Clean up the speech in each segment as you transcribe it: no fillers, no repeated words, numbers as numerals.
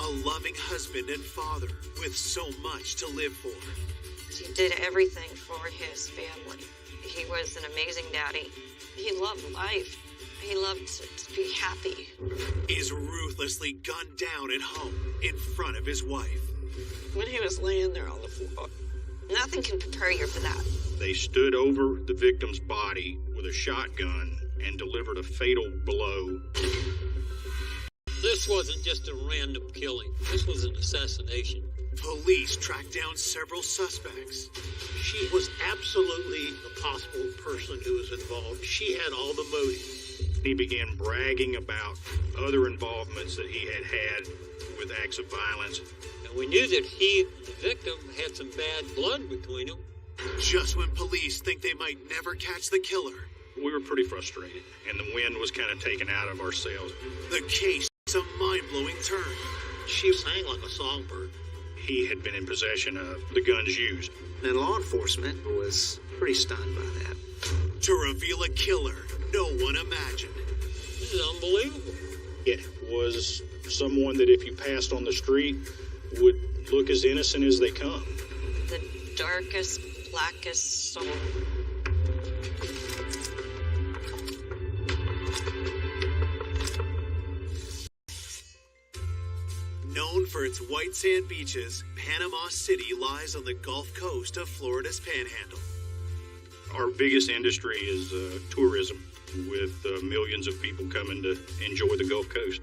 A loving husband and father with so much to live for. He did everything for his family. He was an amazing daddy. He loved life. He loved to be happy. Is ruthlessly gunned down at home in front of his wife. When he was laying there on the floor, nothing can prepare you for that. They stood over the victim's body with a shotgun and delivered a fatal blow. This wasn't just a random killing. This was an assassination. Police tracked down several suspects. She was absolutely the possible person who was involved. She had all the motive. He began bragging about other involvements that he had had with acts of violence. And we knew that he and the victim had some bad blood between them. Just when police think they might never catch the killer, We were pretty frustrated, and the wind was kind of taken out of our sails. the case takes a mind-blowing turn. She sang like a songbird. He had been in possession of the guns used. And law enforcement was pretty stunned by that. To reveal a killer no one imagined. This is unbelievable. It was someone that if you passed on the street would look as innocent as they come. The darkest, blackest soul. Known for its white sand beaches, Panama City lies on the Gulf Coast of Florida's Panhandle. Our biggest industry is tourism, with millions of people coming to enjoy the Gulf Coast.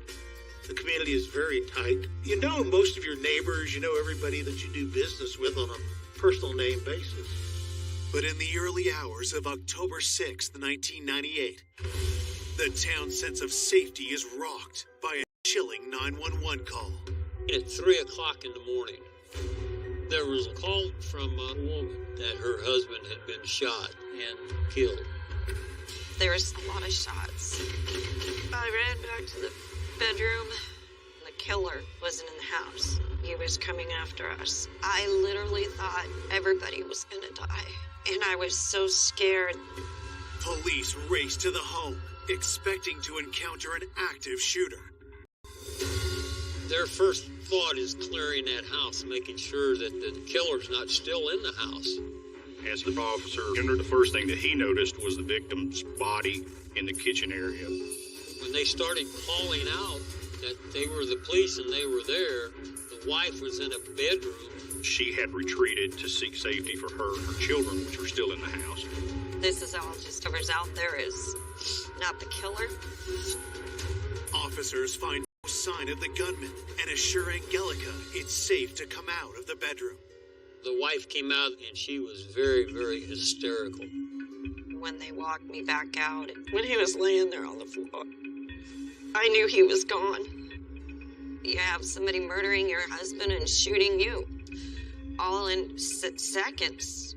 The community is very tight. You know most of your neighbors, you know everybody that you do business with on a personal name basis. But in the early hours of October 6th, 1998, the town's sense of safety is rocked by a chilling 911 call. At 3 o'clock in the morning, there was a call from a woman that her husband had been shot and killed. There was a lot of shots. I ran back to the bedroom. The killer wasn't in the house. He was coming after us. I literally thought everybody was gonna die. And I was so scared. Police race to the home, expecting to encounter an active shooter. Their first thought is clearing that house, making sure that the killer's not still in the house. As the officer entered, the first thing that he noticed was the victim's body in the kitchen area. When they started calling out that they were the police and they were there, the wife was in a bedroom. She had retreated to seek safety for her and her children, which were still in the house. This is all just whoever's out there is not the killer. Officers find no sign of the gunman and assure Angelica it's safe to come out of the bedroom. The wife came out and she was very, very hysterical. When they walked me back out, when he was laying there on the floor, I knew he was gone. You have somebody murdering your husband and shooting you, all in seconds.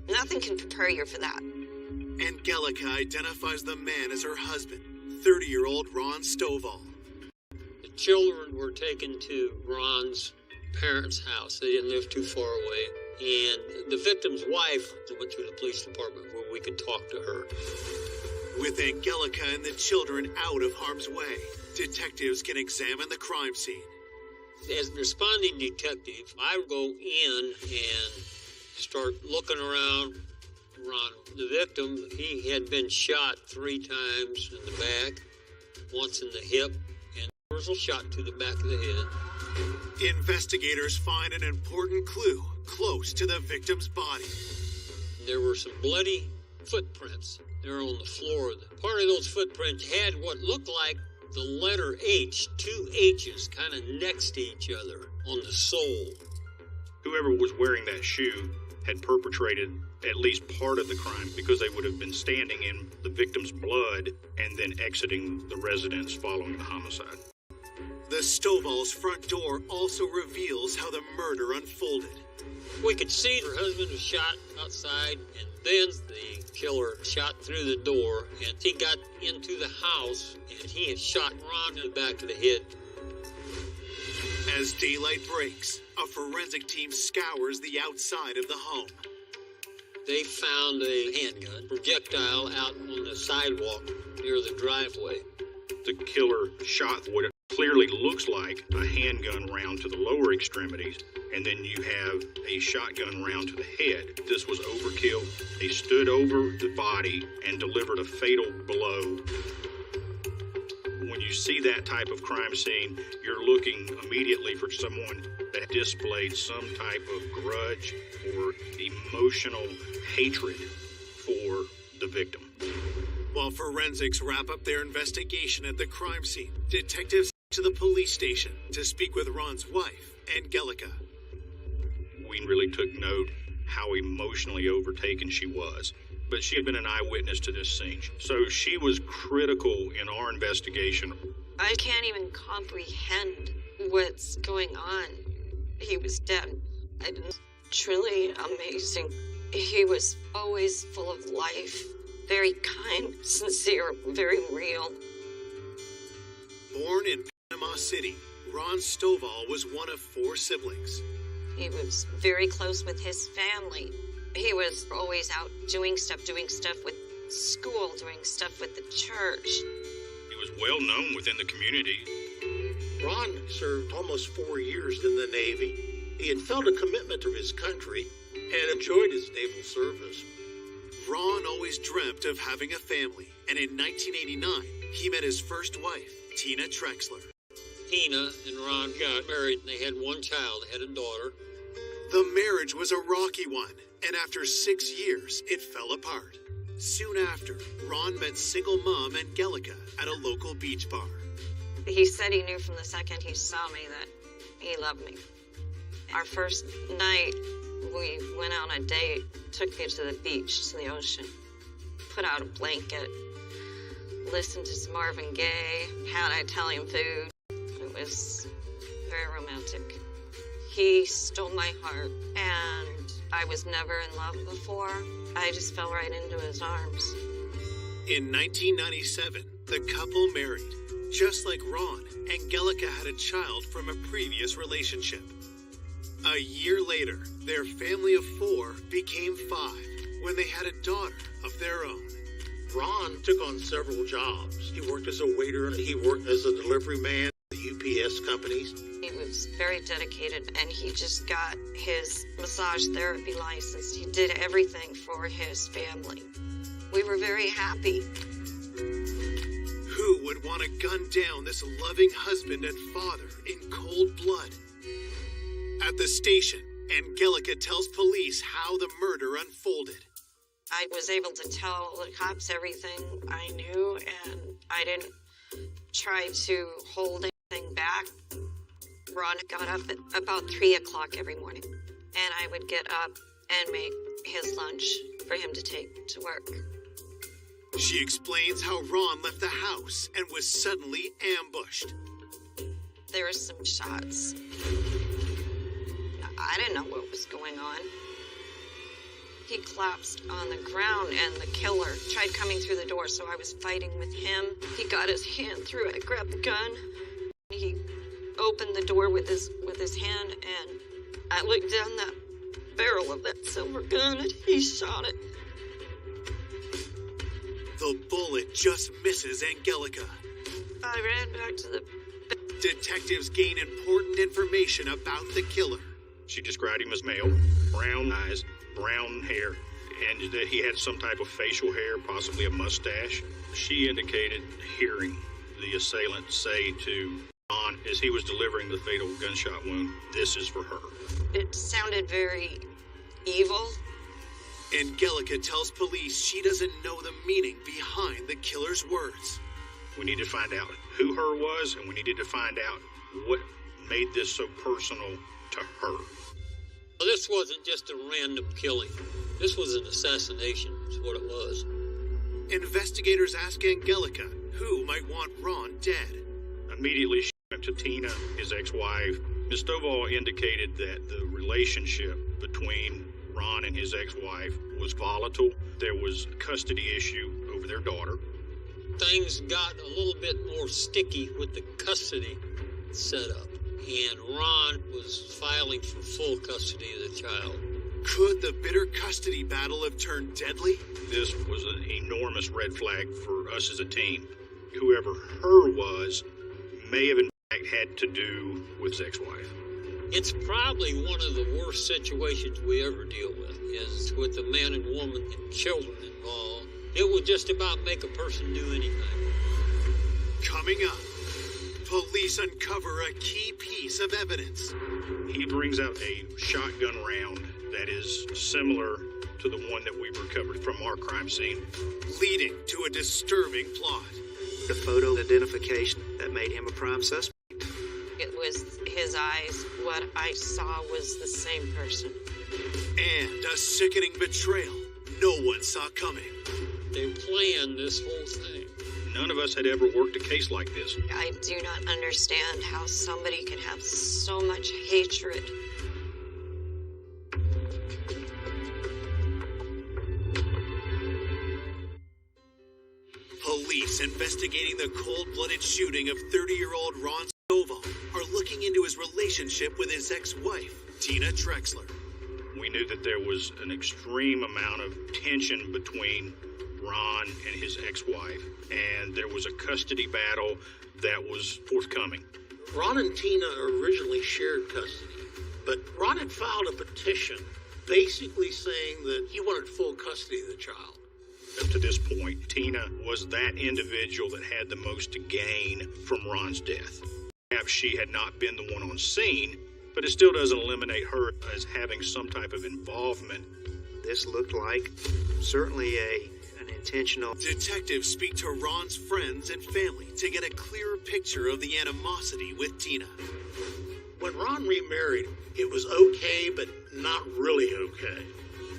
Nothing can prepare you for that. Angelica identifies the man as her husband, 30-year-old Ron Stovall. The children were taken to Ron's parents' house. They didn't live too far away. And the victim's wife went to the police department where we could talk to her. With Angelica and the children out of harm's way, detectives can examine the crime scene. As responding detective, I go in and start looking around Ron. The victim, he had been shot 3 times in the back, once in the hip, and there was a shot to the back of the head. Investigators find an important clue close to the victim's body. There were some bloody footprints there on the floor. Part of those footprints had what looked like the letter H, 2 H's kind of next to each other on the sole. Whoever was wearing that shoe had perpetrated at least part of the crime because they would have been standing in the victim's blood and then exiting the residence following the homicide. The Stovall's front door also reveals how the murder unfolded. We could see her husband was shot outside, and then the killer shot through the door, and he got into the house, and he had shot Ron in the back of the head. As daylight breaks, a forensic team scours the outside of the home. They found a handgun projectile out on the sidewalk near the driveway. The killer shot what clearly looks like a handgun round to the lower extremities, and then you have a shotgun round to the head. This was overkill. They stood over the body and delivered a fatal blow. When you see that type of crime scene, you're looking immediately for someone that displayed some type of grudge or emotional hatred for the victim. While forensics wrap up their investigation at the crime scene, detectives to the police station to speak with Ron's wife, Angelica. We really took note how emotionally overtaken she was, but she had been an eyewitness to this scene, so she was critical in our investigation. I can't even comprehend what's going on. He was dead. It's truly amazing. He was always full of life, very kind, sincere, very real. Born in Panama City, Ron Stovall was one of 4 siblings. He was very close with his family. He was always out doing stuff with school, doing stuff with the church. He was well known within the community. Ron served almost 4 years in the Navy. He had felt a commitment to his country and enjoyed his naval service. Ron always dreamt of having a family, and in 1989, he met his first wife, Tina Trexler. Tina and Ron got married, and they had one child, they had a daughter. The marriage was a rocky one, and after 6 years, it fell apart. Soon after, Ron met single mom Angelica at a local beach bar. He said he knew from the second he saw me that he loved me. Our first night, we went on a date, took me to the beach, to the ocean, put out a blanket, listened to some Marvin Gaye, had Italian food. It was very romantic. He stole my heart, and I was never in love before. I just fell right into his arms. In 1997, the couple married. Just like Ron, Angelica had a child from a previous relationship. A year later, their family of 4 became 5 when they had a daughter of their own. Ron took on several jobs. He worked as a waiter, he worked as a delivery man at the UPS companies. He was very dedicated, and he just got his massage therapy license. He did everything for his family. We were very happy. Who would want to gun down this loving husband and father in cold blood? At the station, Angelica tells police how the murder unfolded. I was able to tell the cops everything I knew, and I didn't try to hold anything back. Ron got up at about 3 o'clock every morning, and I would get up and make his lunch for him to take to work. She explains how Ron left the house and was suddenly ambushed. There were some shots. I didn't know what was going on. He collapsed on the ground, and the killer tried coming through the door, so I was fighting with him. He got his hand through it, grabbed the gun. He opened the door with his hand, and I looked down the barrel of that silver gun, and he shot it. The bullet just misses Angelica. I ran back to the... Detectives gain important information about the killer. She described him as male, brown eyes, brown hair, and that he had some type of facial hair, possibly a mustache. She indicated hearing the assailant say to Ron as he was delivering the fatal gunshot wound, "This is for her." It sounded very evil. Angelica tells police she doesn't know the meaning behind the killer's words. We need to find out who her was, and we needed to find out what made this so personal to her. Well, this wasn't just a random killing. This was an assassination, is what it was. Investigators ask Angelica who might want Ron dead. Immediately, she went to Tina, his ex-wife. Ms. Stovall indicated that the relationship between Ron and his ex-wife was volatile. There was a custody issue over their daughter. Things got a little bit more sticky with the custody setup, and Ron was filing for full custody of the child. Could the bitter custody battle have turned deadly? This was an enormous red flag for us as a team. Whoever her was may have had to do with his ex-wife. It's probably one of the worst situations we ever deal with, is with the man and woman and children involved. It will just about make a person do anything. Coming up, police uncover a key piece of evidence. He brings out a shotgun round that is similar to the one that we recovered from our crime scene, leading to a disturbing plot. The photo identification that made him a prime suspect. It was his eyes. What I saw was the same person. And a sickening betrayal no one saw coming. They planned this whole thing. None of us had ever worked a case like this. I do not understand how somebody can have so much hatred. Police investigating the cold-blooded shooting of 30-year-old Ron Stovall are looking into his relationship with his ex-wife, Tina Trexler. We knew that there was an extreme amount of tension between Ron and his ex-wife, and there was a custody battle that was forthcoming. Ron and Tina originally shared custody, but Ron had filed a petition basically saying that he wanted full custody of the child. Up to this point, Tina was that individual that had the most to gain from Ron's death. Perhaps she had not been the one on scene, but it still doesn't eliminate her as having some type of involvement. This looked like certainly an intentional... Detectives speak to Ron's friends and family to get a clearer picture of the animosity with Tina. When Ron remarried, it was okay, but not really okay.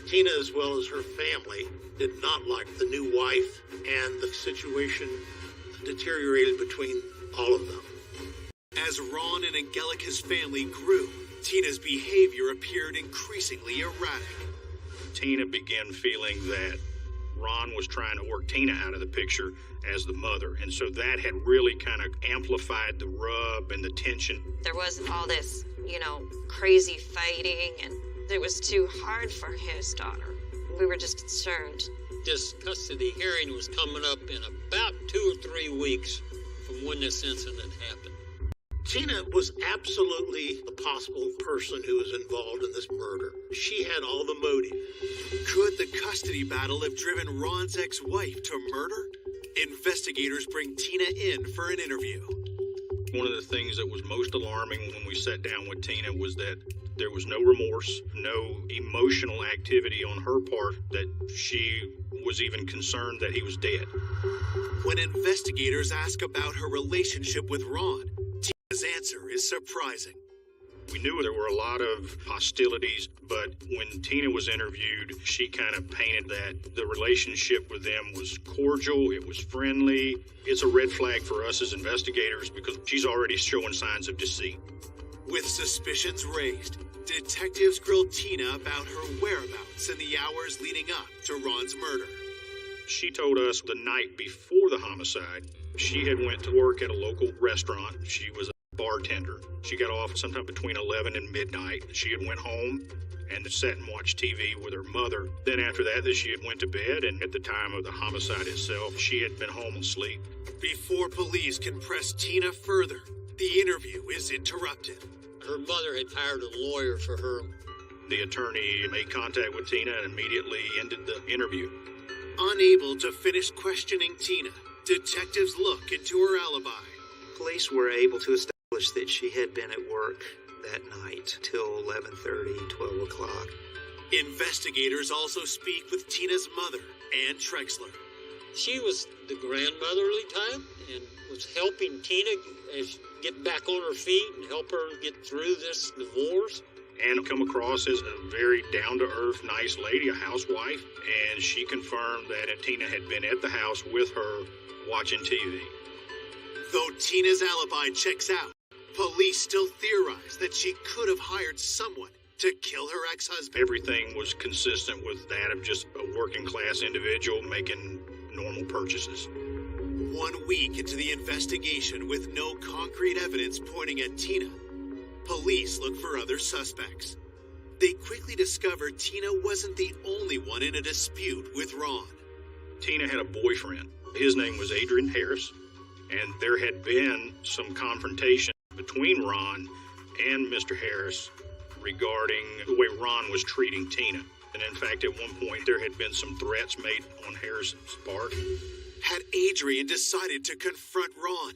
Tina, as well as her family, did not like the new wife, and the situation deteriorated between all of them. As Ron and Angelica's family grew, Tina's behavior appeared increasingly erratic. Tina began feeling that Ron was trying to work Tina out of the picture as the mother, and so that had really kind of amplified the rub and the tension. There wasn't all this, crazy fighting, and it was too hard for his daughter. We were just concerned. This custody hearing was coming up in about 2 or 3 weeks from when this incident happened. Tina was absolutely the possible person who was involved in this murder. She had all the motive. Could the custody battle have driven Ron's ex-wife to murder? Investigators bring Tina in for an interview. One of the things that was most alarming when we sat down with Tina was that there was no remorse, no emotional activity on her part, that she was even concerned that he was dead. When investigators ask about her relationship with Ron, Tina's answer is surprising. We knew there were a lot of hostilities, but when Tina was interviewed, she kind of painted that the relationship with them was cordial, it was friendly. It's a red flag for us as investigators because she's already showing signs of deceit. With suspicions raised, detectives grilled Tina about her whereabouts in the hours leading up to Ron's murder. She told us the night before the homicide, she had went to work at a local restaurant. She was a bartender. She got off sometime between 11 and midnight. She had went home and sat and watched TV with her mother. Then after that, she had went to bed, and at the time of the homicide itself, she had been home asleep. Before police can press Tina further, the interview is interrupted. Her mother had hired a lawyer for her. The attorney made contact with Tina and immediately ended the interview. Unable to finish questioning Tina, detectives look into her alibi. Police were able to establish that she had been at work that night till 11:30, 12 o'clock. Investigators also speak with Tina's mother, Ann Trexler. She was the grandmotherly type and was helping Tina get back on her feet and help her get through this divorce. And come across as a very down-to-earth, nice lady, a housewife, and she confirmed that Tina had been at the house with her watching TV. Though Tina's alibi checks out, police still theorize that she could have hired someone to kill her ex-husband. Everything was consistent with that of just a working-class individual making normal purchases. 1 week into the investigation with no concrete evidence pointing at Tina, police look for other suspects. They quickly discover Tina wasn't the only one in a dispute with Ron. Tina had a boyfriend. His name was Adrian Harris, and there had been some confrontation between Ron and Mr. Harris regarding the way Ron was treating Tina. And in fact, at one point, there had been some threats made on Harris's part. Had Adrian decided to confront Ron,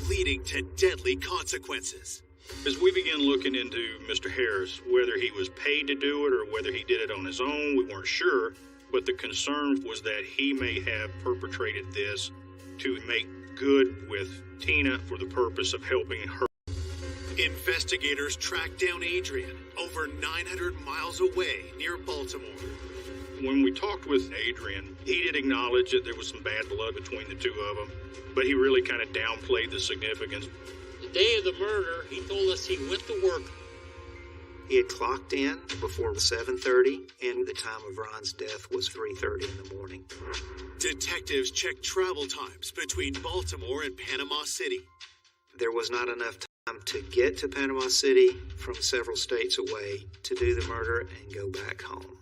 leading to deadly consequences. As we began looking into Mr. Harris, whether he was paid to do it or whether he did it on his own, we weren't sure. But the concern was that he may have perpetrated this to make good with Tina for the purpose of helping her. Investigators tracked down Adrian over 900 miles away near Baltimore. When we talked with Adrian, he did acknowledge that there was some bad blood between the two of them, but he really kind of downplayed the significance. The day of the murder, he told us he went to work. He had clocked in before 7:30, and the time of Ron's death was 3:30 in the morning. Detectives checked travel times between Baltimore and Panama City. There was not enough time to get to Panama City from several states away to do the murder and go back home.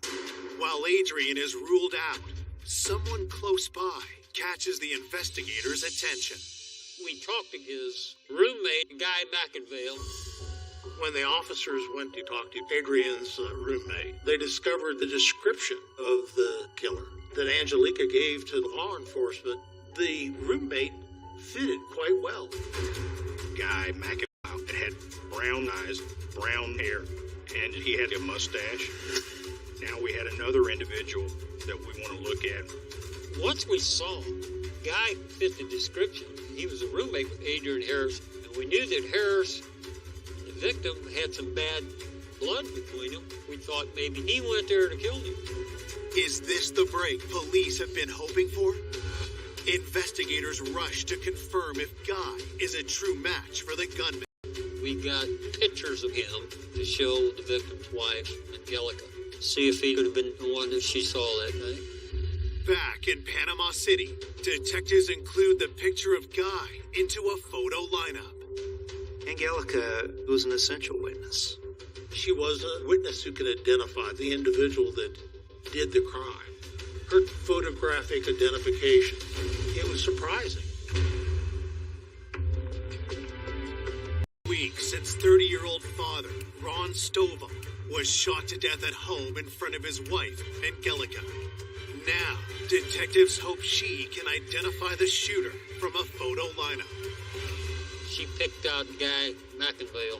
While Adrian is ruled out, someone close by catches the investigators' attention. We talked to his roommate, Guy McInvale. When the officers went to talk to Adrian's roommate, they discovered the description of the killer that Angelica gave to the law enforcement. The roommate fitted quite well. Guy McIntyre had brown eyes, brown hair, and he had a mustache. Now we had another individual that we want to look at. Once we saw Guy fit the description, he was a roommate with Adrian Harris, and we knew that Harris, the victim, had some bad blood between them. We thought maybe he went there to kill him. Is this the break police have been hoping for? Investigators rush to confirm if Guy is a true match for the gunman. We got pictures of him to show the victim's wife, Angelica, see if he could have been the one that she saw that night. Back in Panama City, detectives include the picture of Guy into a photo lineup. Angelica was an essential witness. She was a witness who could identify the individual that did the crime. Her photographic identification, it was surprising. Weeks since 30-year-old father, Ron Stovall, was shot to death at home in front of his wife, Angelica. Now, detectives hope she can identify the shooter from a photo lineup. She picked out Guy McInvale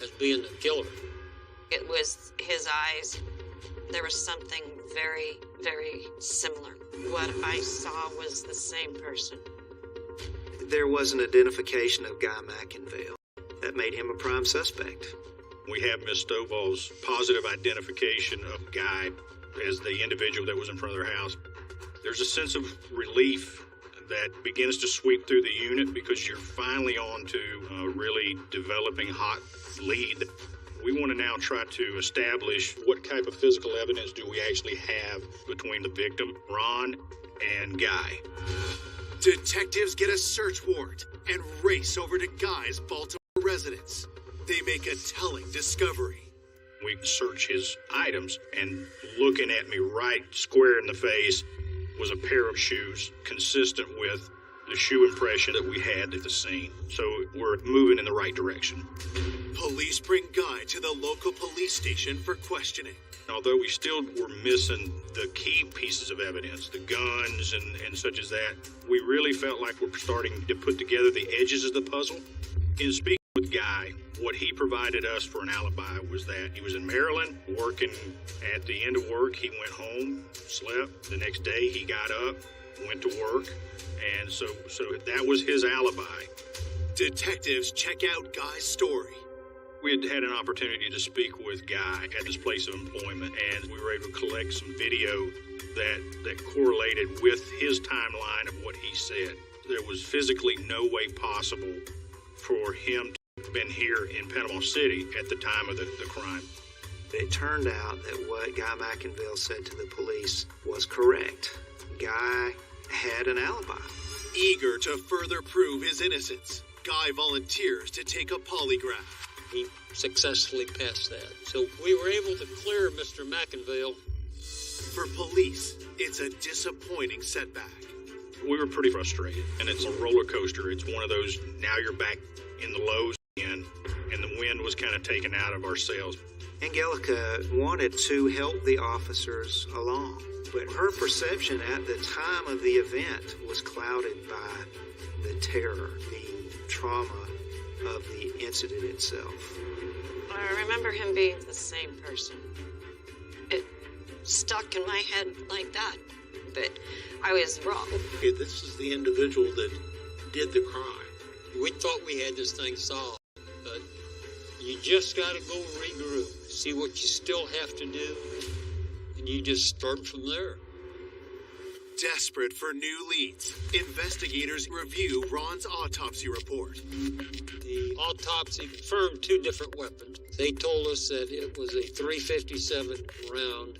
as being the killer. It was his eyes. There was something very, very similar. What I saw was the same person. There was an identification of Guy McInvale that made him a prime suspect. We have Miss Stovall's positive identification of Guy as the individual that was in front of their house. There's a sense of relief that begins to sweep through the unit because you're finally on to a really developing hot lead. We want to now try to establish what type of physical evidence do we actually have between the victim, Ron, and Guy. Detectives get a search warrant and race over to Guy's Baltimore residence. They make a telling discovery. We search his items, and looking at me right square in the face was a pair of shoes consistent with the shoe impression that we had at the scene. So we're moving in the right direction. Police bring Guy to the local police station for questioning. Although we still were missing the key pieces of evidence, the guns and such as that, we really felt like we're starting to put together the edges of the puzzle. In speaking with Guy, what he provided us for an alibi was that he was in Maryland working. At the end of work, he went home, slept. The next day, he got up, went to work, and so that was his alibi. Detectives check out Guy's story. We had an opportunity to speak with Guy at his place of employment, and we were able to collect some video that correlated with his timeline of what he said. There was physically no way possible for him to have been here in Panama City at the time of the crime. It turned out that what Guy McInvale said to the police was correct. Guy had an alibi. Eager to further prove his innocence, Guy volunteers to take a polygraph. He successfully passed that. So we were able to clear Mr. McInvale. For police, it's a disappointing setback. We were pretty frustrated, and it's a roller coaster. It's one of those, now you're back in the lows, was kind of taken out of ourselves. Angelica wanted to help the officers along, but her perception at the time of the event was clouded by the terror, the trauma of the incident itself. I remember him being the same person. It stuck in my head like that, but I was wrong. Okay, this is the individual that did the crime. We thought we had this thing solved, but you just got to go regroup, see what you still have to do, and you just start from there. Desperate for new leads, investigators review Ron's autopsy report. The autopsy confirmed 2 different weapons. They told us that it was a .357 round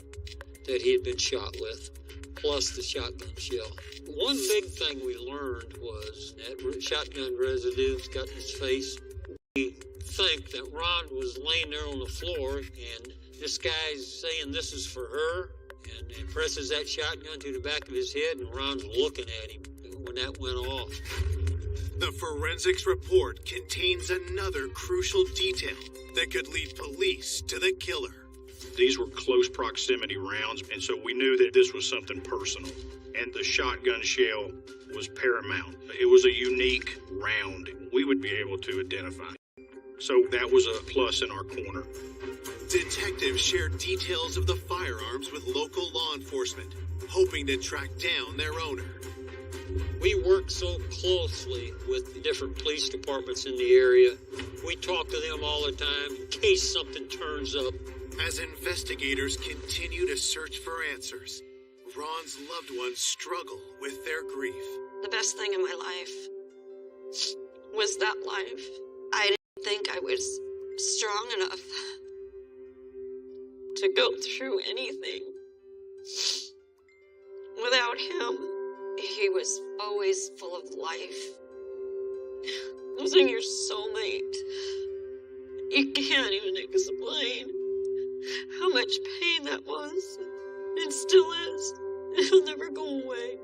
that he had been shot with, plus the shotgun shell. One big thing we learned was that shotgun residues got in his face. We think that Ron was laying there on the floor, and this guy's saying this is for her, and he presses that shotgun to the back of his head, and Ron's looking at him when that went off. The forensics report contains another crucial detail that could lead police to the killer. These were close proximity rounds, and so we knew that this was something personal. And the shotgun shell was paramount. It was a unique round we would be able to identify. So that was a plus in our corner. Detectives shared details of the firearms with local law enforcement, hoping to track down their owner. We work so closely with the different police departments in the area. We talk to them all the time in case something turns up. As investigators continue to search for answers, Ron's loved ones struggle with their grief. The best thing in my life was that life. I didn't think I was strong enough to go through anything. Without him, he was always full of life. Losing your soulmate, you can't even explain how much pain that was, and still is. It'll never go away.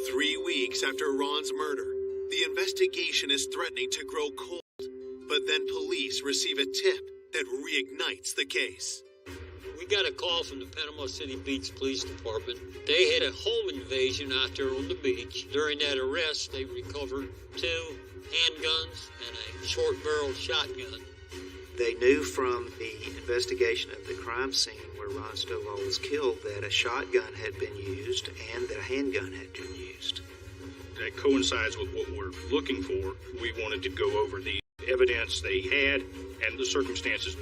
3 weeks after Ron's murder, the investigation is threatening to grow cold, but then police receive a tip that reignites the case. We got a call from the Panama City Beach Police Department. They had a home invasion out there on the beach. During that arrest, they recovered 2 handguns and a short-barreled shotgun. They knew from the investigation of the crime scene where Ron Stovall was killed that a shotgun had been used and that a handgun had been used. That coincides with what we're looking for. We wanted to go over the evidence they had and the circumstances.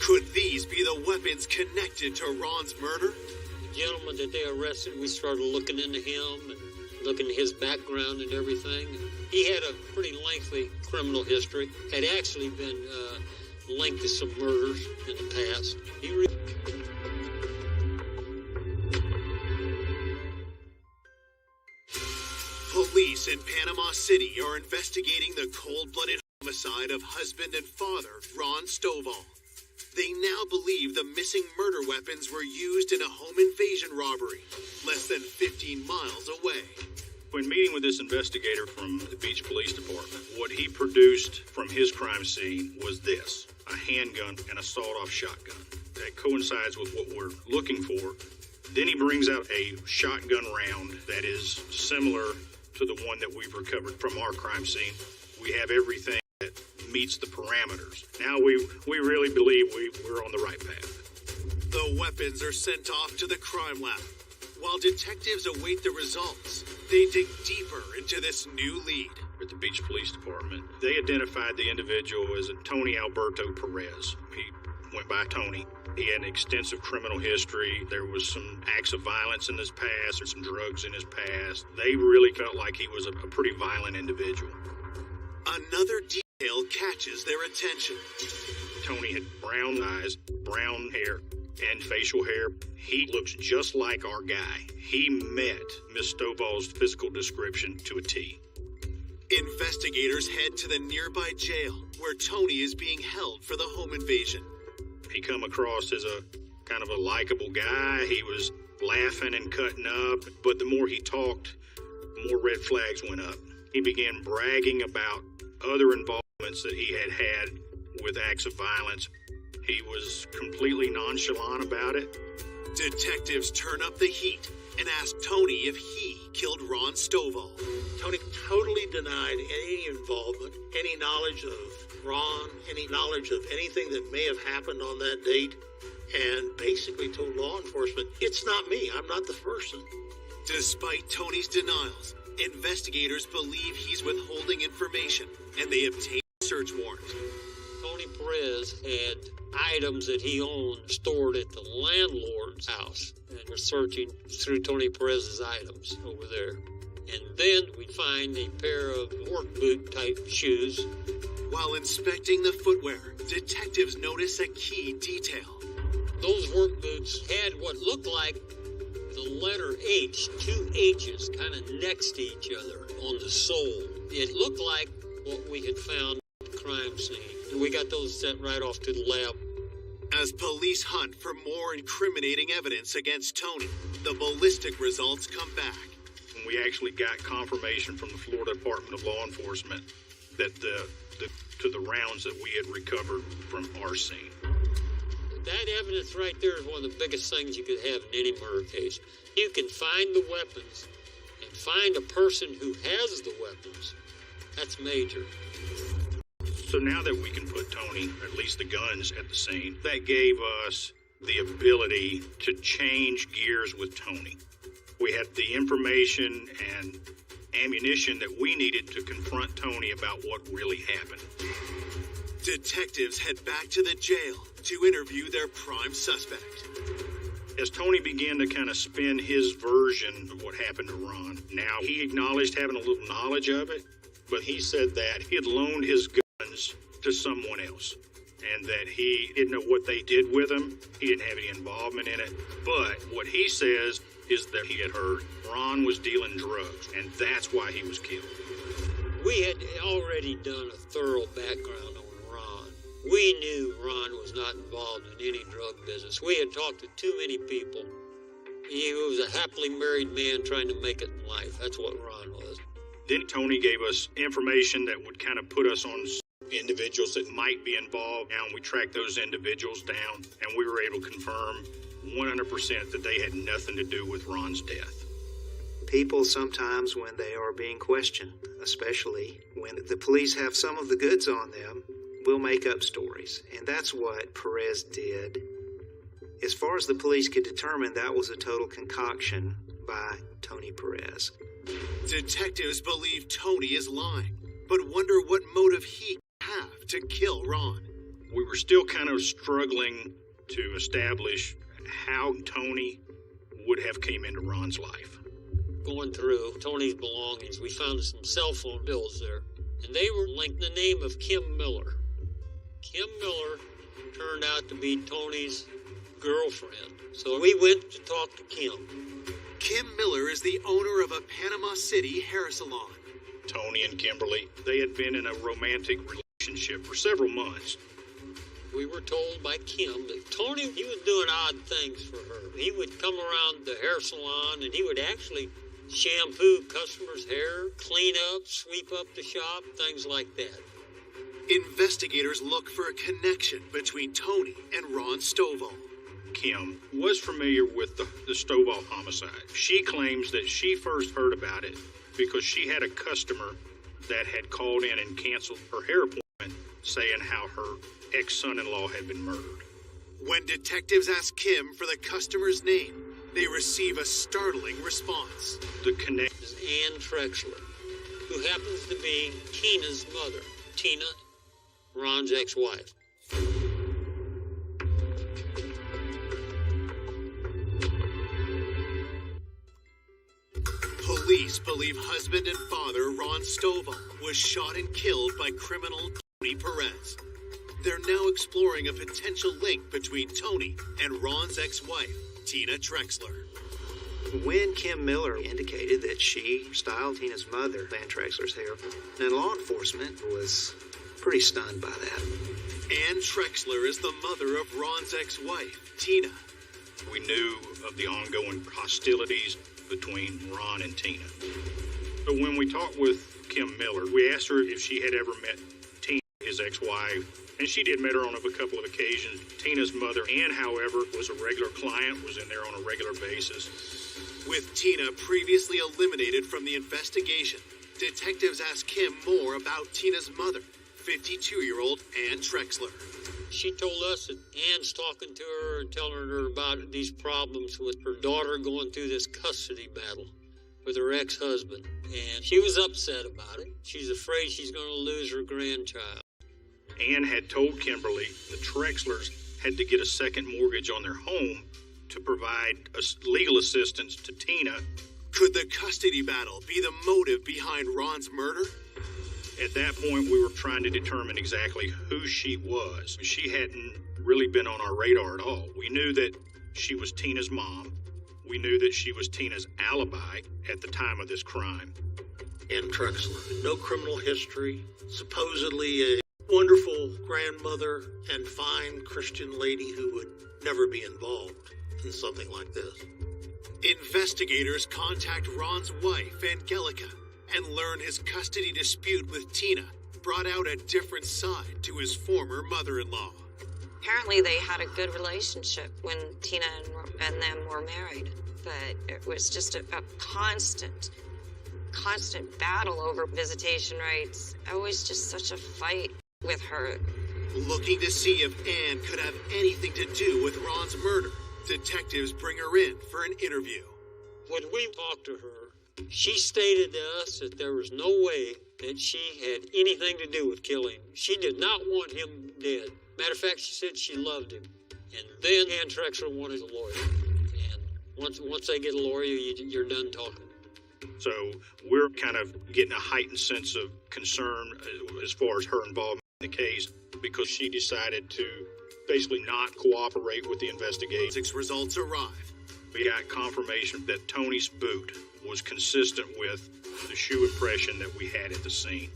Could these be the weapons connected to Ron's murder? The gentleman that they arrested, we started looking into him and looking at his background and everything. He had a pretty lengthy criminal history, had actually been linked to some murders in the past. Police in Panama City are investigating the cold-blooded homicide of husband and father, Ron Stovall. They now believe the missing murder weapons were used in a home invasion robbery, less than 15 miles away. When meeting with this investigator from the Beach Police Department, what he produced from his crime scene was this: a handgun and a sawed-off shotgun. That coincides with what we're looking for. Then he brings out a shotgun round that is similar to the one that we've recovered from our crime scene. We have everything that meets the parameters. Now we really believe we're on the right path. The weapons are sent off to the crime lab. While detectives await the results, they dig deeper into this new lead. At the Beach Police Department, they identified the individual as Tony Alberto Perez. He went by Tony. He had an extensive criminal history. There was some acts of violence in his past and some drugs in his past. They really felt like he was a pretty violent individual. Another detail catches their attention. Tony had brown eyes, brown hair, and facial hair. He looks just like our guy. He met Miss Stovall's physical description to a T. Investigators head to the nearby jail where Tony is being held for the home invasion. He come across as a kind of a likable guy. He was laughing and cutting up, but the more he talked, the more red flags went up. He began bragging about other involvement involvements that he had had with acts of violence. He was completely nonchalant about it. Detectives turn up the heat and ask Tony if he killed Ron Stovall. Tony totally denied any involvement, any knowledge of Ron, any knowledge of anything that may have happened on that date, and basically told law enforcement, it's not me, I'm not the person. Despite Tony's denials, investigators believe he's withholding information, and they obtain a search warrant. Tony Perez had items that he owned stored at the landlord's house, and we're searching through Tony Perez's items over there. And then we find a pair of work boot type shoes. While inspecting the footwear, detectives notice a key detail. Those work boots had what looked like the letter H, two H's kind of next to each other on the sole. It looked like what we had found at the crime scene. And we got those sent right off to the lab. As police hunt for more incriminating evidence against Tony, the ballistic results come back. And we actually got confirmation from the Florida Department of Law Enforcement that the rounds that we had recovered from our scene. That evidence right there is one of the biggest things you could have in any murder case. You can find the weapons and find a person who has the weapons. That's major. So now that we can put Tony, at least the guns, at the scene, that gave us the ability to change gears with Tony. We had the information and ammunition that we needed to confront Tony about what really happened. Detectives head back to the jail to interview their prime suspect. As Tony began to kind of spin his version of what happened to Ron, now he acknowledged having a little knowledge of it, but he said that he had loaned his guns to someone else and that he didn't know what they did with them. He didn't have any involvement in it. But what he says is that he had heard Ron was dealing drugs, and that's why he was killed. We had already done a thorough background on Ron. We knew Ron was not involved in any drug business. We had talked to too many people. He was a happily married man trying to make it in life. That's what Ron was. Then Tony gave us information that would kind of put us on individuals that might be involved, and we tracked those individuals down, and we were able to confirm 100% that they had nothing to do with Ron's death. People sometimes, when they are being questioned, especially when the police have some of the goods on them, will make up stories, and that's what Perez did. As far as the police could determine, that was a total concoction by Tony Perez. Detectives believe Tony is lying, but wonder what motive he have to kill Ron. We were still kind of struggling to establish how Tony would have came into Ron's life. Going through Tony's belongings, we found some cell phone bills there, and they were linked the name of Kim Miller. Kim Miller turned out to be Tony's girlfriend, so we went to talk to Kim. Kim Miller is the owner of a Panama City hair salon. Tony and Kimberly, they had been in a romantic relationship for several months. We were told by Kim that Tony, he was doing odd things for her. He would come around the hair salon and he would actually shampoo customers' hair, clean up, sweep up the shop, things like that. Investigators look for a connection between Tony and Ron Stovall. Kim was familiar with the Stovall homicide. She claims that she first heard about it because she had a customer that had called in and canceled her hair appointment, saying how her ex-son-in-law had been murdered. When detectives ask Kim for the customer's name, they receive a startling response. The connect is Ann Trexler, who happens to be Tina's mother. Tina, Ron's ex-wife. Police believe husband and father Ron Stovall was shot and killed by criminal Tony Perez. They're now exploring a potential link between Tony and Ron's ex-wife, Tina Trexler. When Kim Miller indicated that she styled Tina's mother, Ann Trexler's hair, then law enforcement was pretty stunned by that. Ann Trexler is the mother of Ron's ex-wife, Tina. We knew of the ongoing hostilities between Ron and Tina. So when we talked with Kim Miller, we asked her if she had ever met Tina, ex-wife, and she did met her on a couple of occasions. Tina's mother, Ann, however, was a regular client, was in there on a regular basis. With Tina previously eliminated from the investigation, detectives asked Kim more about Tina's mother, 52-year-old Ann Trexler. She told us that Ann's talking to her and telling her about these problems with her daughter going through this custody battle with her ex-husband. And she was upset about it. She's afraid she's going to lose her grandchild. Ann had told Kimberly the Trexlers had to get a second mortgage on their home to provide legal assistance to Tina. Could the custody battle be the motive behind Ron's murder? At that point, we were trying to determine exactly who she was. She hadn't really been on our radar at all. We knew that she was Tina's mom. We knew that she was Tina's alibi at the time of this crime. Ann Trexler, no criminal history, supposedly a wonderful grandmother and fine Christian lady who would never be involved in something like this. Investigators contact Ron's wife, Angelica, and learn his custody dispute with Tina brought out a different side to his former mother-in-law. Apparently they had a good relationship when Tina and them were married, but it was just a constant battle over visitation rights. Always just such a fight with her. Looking to see if Ann could have anything to do with Ron's murder, detectives bring her in for an interview. When we talked to her, she stated to us that there was no way that she had anything to do with killing him. She did not want him dead. Matter of fact, she said she loved him. And then Ann Trexler wanted a lawyer. And once they get a lawyer, you're done talking. So we're kind of getting a heightened sense of concern as far as her involvement in the case because she decided to basically not cooperate with the investigation. 6 results arrive. We got confirmation that Tony's boot was consistent with the shoe impression that we had at the scene.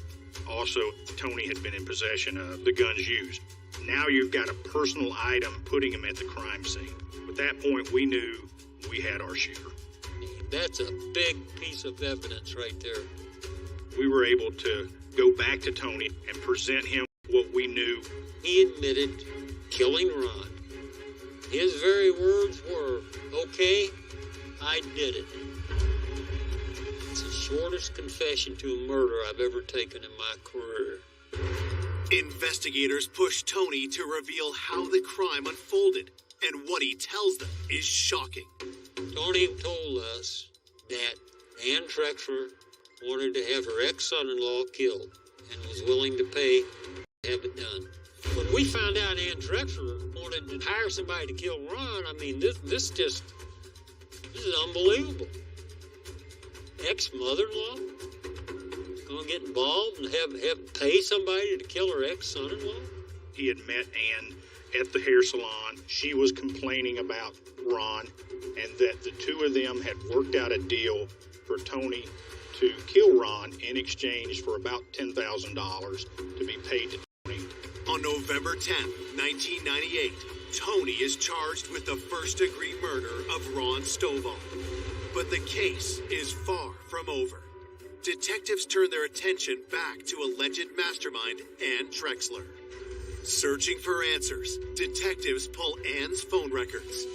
Also, Tony had been in possession of the guns used. Now you've got a personal item putting him at the crime scene. At that point, we knew we had our shooter. That's a big piece of evidence right there. We were able to go back to Tony and present him what we knew. He admitted killing Ron. His very words were, "Okay, I did it." It's the shortest confession to a murder I've ever taken in my career. Investigators push Tony to reveal how the crime unfolded, and what he tells them is shocking. Tony told us that Ann Trexler wanted to have her ex-son-in-law killed and was willing to pay to have it done. When we found out Ann Trexler wanted to hire somebody to kill Ron, I mean, this is unbelievable. Ex-mother-in-law gonna get involved and have pay somebody to kill her ex-son-in-law? He had met Ann at the hair salon. She was complaining about Ron and that the two of them had worked out a deal for Tony to kill Ron in exchange for about $10,000 to be paid to Tony. On November 10, 1998, Tony is charged with the first-degree murder of Ron Stovall. But the case is far from over. Detectives turn their attention back to alleged mastermind Ann Trexler. Searching for answers, detectives pull Ann's phone records.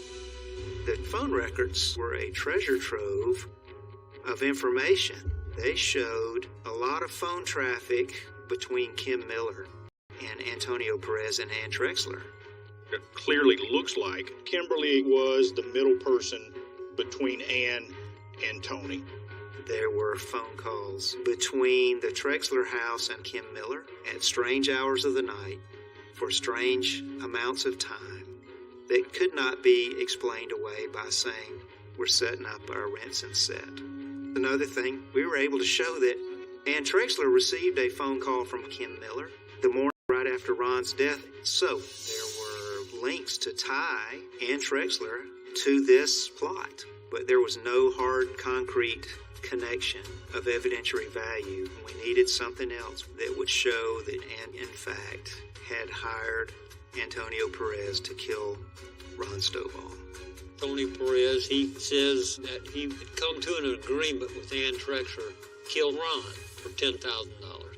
The phone records were a treasure trove of information. They showed a lot of phone traffic between Kim Miller and Antonio Perez and Ann Trexler. It clearly looks like Kimberly was the middle person between Ann and Tony. There were phone calls between the Trexler house and Kim Miller at strange hours of the night for strange amounts of time that could not be explained away by saying, "We're setting up our rinse and set." Another thing, we were able to show that Ann Trexler received a phone call from Kim Miller the morning right after Ron's death. So there were links to tie Ann Trexler to this plot, but there was no hard, concrete connection of evidentiary value. We needed something else that would show that Ann, in fact, had hired Antonio Perez to kill Ron Stovall. Tony Perez, he says that he had come to an agreement with Ann Trexler to kill Ron for $10,000.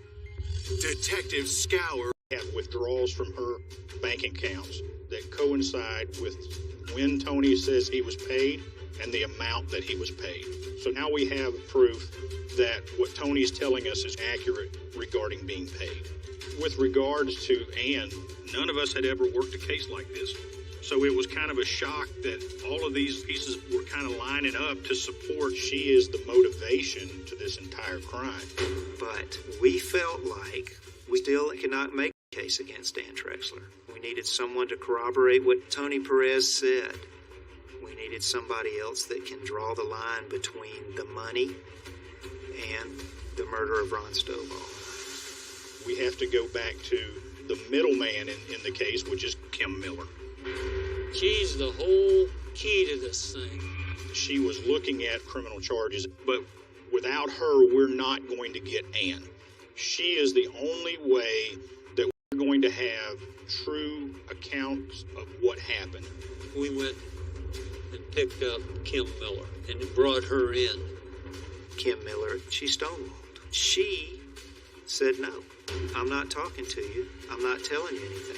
Detectives scour have withdrawals from her bank accounts that coincide with when Tony says he was paid and the amount that he was paid. So now we have proof that what Tony's telling us is accurate regarding being paid. With regards to Ann, none of us had ever worked a case like this. So it was kind of a shock that all of these pieces were kind of lining up to support she is the motivation to this entire crime. But we felt like we still cannot make a case against Dan Trexler. We needed someone to corroborate what Tony Perez said. We needed somebody else that can draw the line between the money and the murder of Ron Stovall. We have to go back to the middleman in the case, which is Kim Miller. She's the whole key to this thing. She was looking at criminal charges, but without her, we're not going to get Ann. She is the only way that we're going to have true accounts of what happened. We went and picked up Kim Miller and brought her in. Kim Miller, she stonewalled. She said, no, I'm not talking to you. I'm not telling you anything.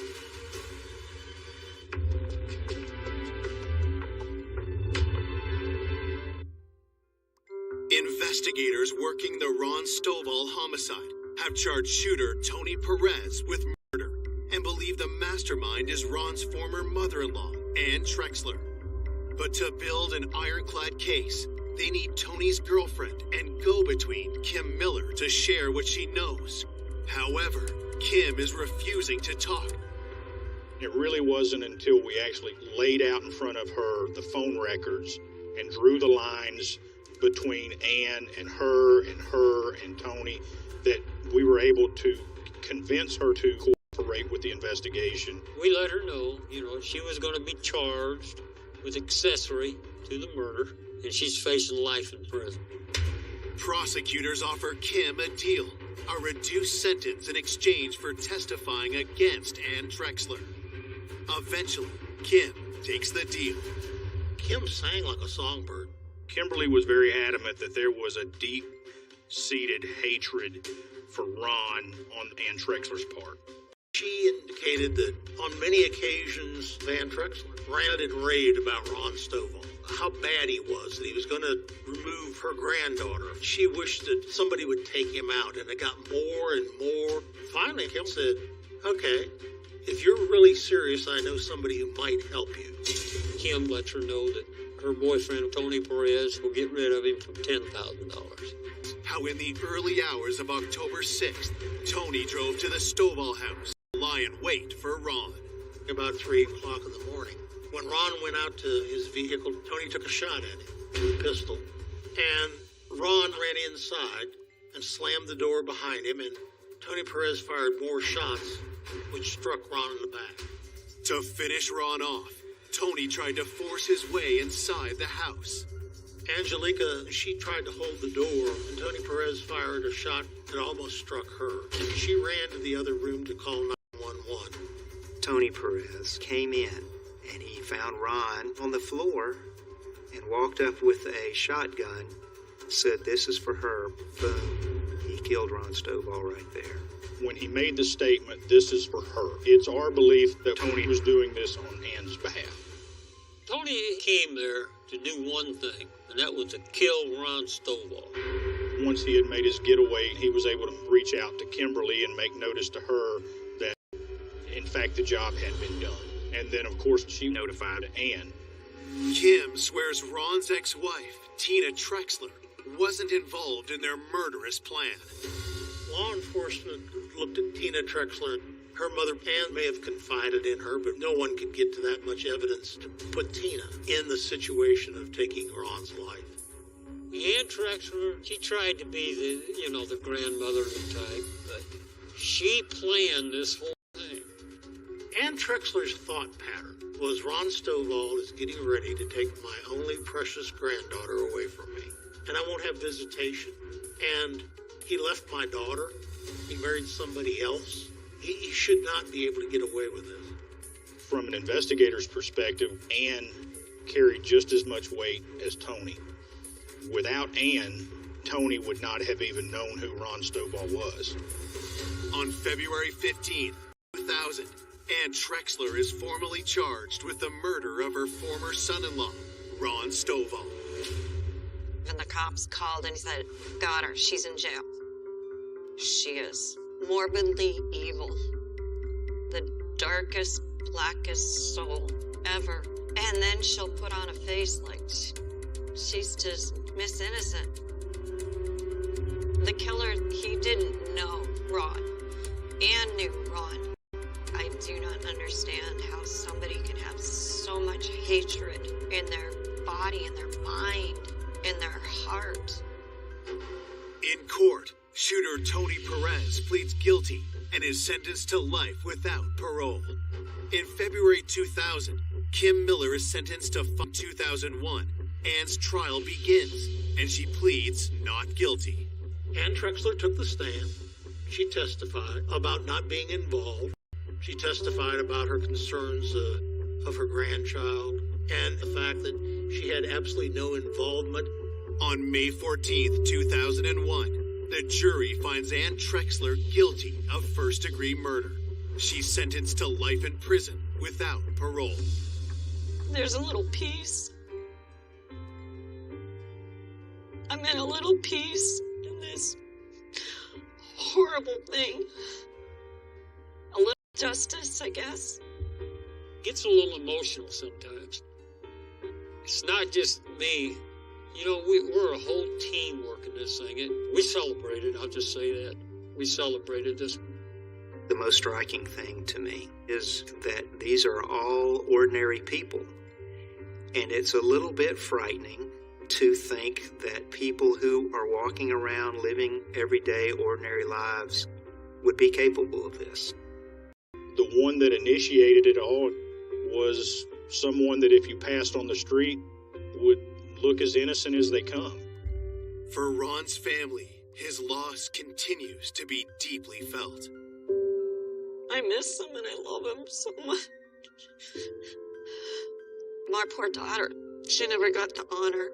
Investigators working the Ron Stovall homicide have charged shooter Tony Perez with murder and believe the mastermind is Ron's former mother-in-law, Ann Trexler. But to build an ironclad case, they need Tony's girlfriend and go-between, Kim Miller, to share what she knows. However, Kim is refusing to talk. It really wasn't until we actually laid out in front of her the phone records and drew the lines between Ann and her and Tony that we were able to convince her to cooperate with the investigation. We let her know, she was going to be charged with accessory to the murder, and she's facing life in prison. Prosecutors offer Kim a deal, a reduced sentence in exchange for testifying against Ann Trexler. Eventually, Kim takes the deal. Kim sang like a songbird. Kimberly was very adamant that there was a deep-seated hatred for Ron on Ann Trexler's part. She indicated that on many occasions, Van Trexler ranted and raved about Ron Stovall, how bad he was, that he was going to remove her granddaughter. She wished that somebody would take him out, and it got more and more. Finally, Kim said, okay, if you're really serious, I know somebody who might help you. Kim lets her know that her boyfriend, Tony Perez, will get rid of him for $10,000. How in the early hours of October 6th, Tony drove to the Stovall house, lie in wait for Ron. About 3 o'clock in the morning. When Ron went out to his vehicle, Tony took a shot at him with a pistol. And Ron ran inside and slammed the door behind him, and Tony Perez fired more shots, which struck Ron in the back. To finish Ron off, Tony tried to force his way inside the house. Angelica, she tried to hold the door, and Tony Perez fired a shot that almost struck her. She ran to the other room to call 911. Tony Perez came in, and he found Ron on the floor and walked up with a shotgun, said, this is for her. Boom. He killed Ron Stovall right there. When he made the statement, this is for her, it's our belief that Tony was doing this on Ann's behalf. Tony came there to do one thing, and that was to kill Ron Stovall. Once he had made his getaway, he was able to reach out to Kimberly and make notice to her that, in fact, the job had been done. And then, of course, she notified Ann. Kim swears Ron's ex-wife, Tina Trexler, wasn't involved in their murderous plan. Law enforcement looked at Tina Trexler. Her mother, Ann, may have confided in her, but no one could get to that much evidence to put Tina in the situation of taking Ron's life. Ann Trexler, she tried to be the grandmother type, but she planned this whole thing. Ann Trexler's thought pattern was Ron Stovall is getting ready to take my only precious granddaughter away from me, and I won't have visitation. And he left my daughter. He married somebody else. He should not be able to get away with this. From an investigator's perspective, Ann carried just as much weight as Tony. Without Ann, Tony would not have even known who Ron Stovall was. On February 15th, 2000, Ann Trexler is formally charged with the murder of her former son-in-law, Ron Stovall. And the cops called and said, got her, she's in jail. She is morbidly evil. The darkest, blackest soul ever. And then she'll put on a face like she's just Miss Innocent. The killer, he didn't know Ron. Ann knew Ron. I do not understand how somebody can have so much hatred in their body, in their mind, in their heart. In court, shooter Tony Perez pleads guilty and is sentenced to life without parole. In February 2000, Kim Miller is sentenced to 2001. Ann's trial begins, and she pleads not guilty. Ann Trexler took the stand. She testified about not being involved. She testified about her concerns of her grandchild and the fact that she had absolutely no involvement. On May 14th, 2001, the jury finds Ann Trexler guilty of first-degree murder. She's sentenced to life in prison without parole. There's a little piece. I'm in a little piece in this horrible thing. A little justice, I guess. Gets a little emotional sometimes. It's not just me. You know, we're a whole team working this thing. We celebrated, I'll just say that. We celebrated this. The most striking thing to me is that these are all ordinary people. And it's a little bit frightening to think that people who are walking around living everyday ordinary lives would be capable of this. The one that initiated it all was someone that if you passed on the street would look as innocent as they come. For Ron's family, his loss continues to be deeply felt. I miss him and I love him so much. My poor daughter, she never got the honor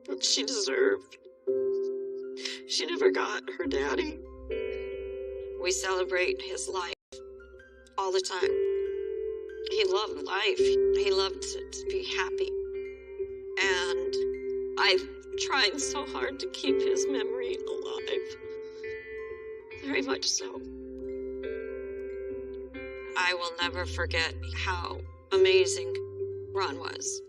that she deserved. She never got her daddy. We celebrate his life all the time. He loved life. He loved to be happy. And I've tried so hard to keep his memory alive. Very much so. I will never forget how amazing Ron was.